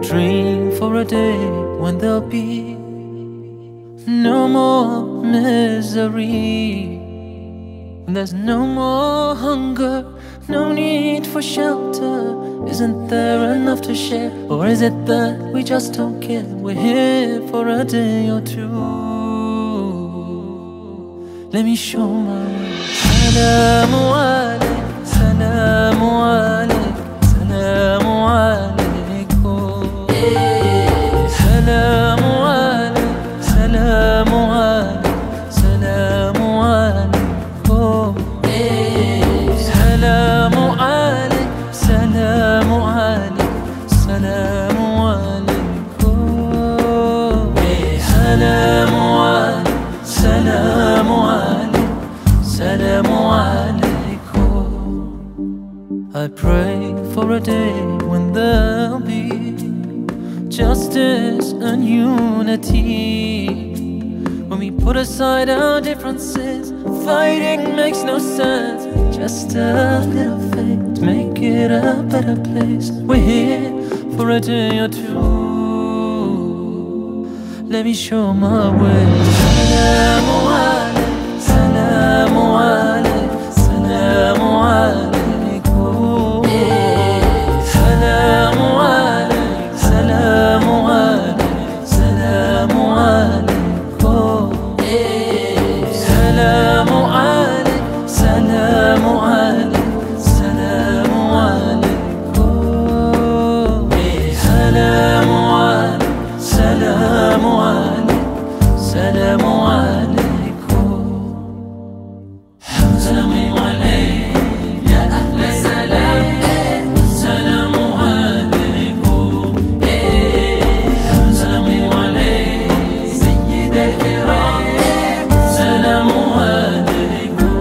dream for a day when there'll be no more misery. There's no more hunger, no need for shelter. Isn't there enough to share? Or is it that we just don't care? We're here for a day or two. Let me show my way. Salamu alayk, salamu alayk, salamu alaykum. Salamu alayk, salamu alayk, salamu alaykum. Salamu alayk, salamu alayk, salamu alaykum. Salamu alayk, salamu alayk, salamu alaykum. I pray for a day when there'll be justice and unity. When we put aside our differences, fighting makes no sense. Just a little faith to make it a better place. We're here for a day or two. Let me show my way. Salamu alayk, salamu alayk, salamu alaykum. Salamu alayk, salamu alayk, salamu alaykum. Salamu alayk, salamu alayk, salamu alaykum. Salamu alayk, salamu alayk, salamu alaykum. Salamu alayk, ya ahla salam. Salamu alaykum. Salamu alayk, sayyid al-kiram. Salamu alaykum.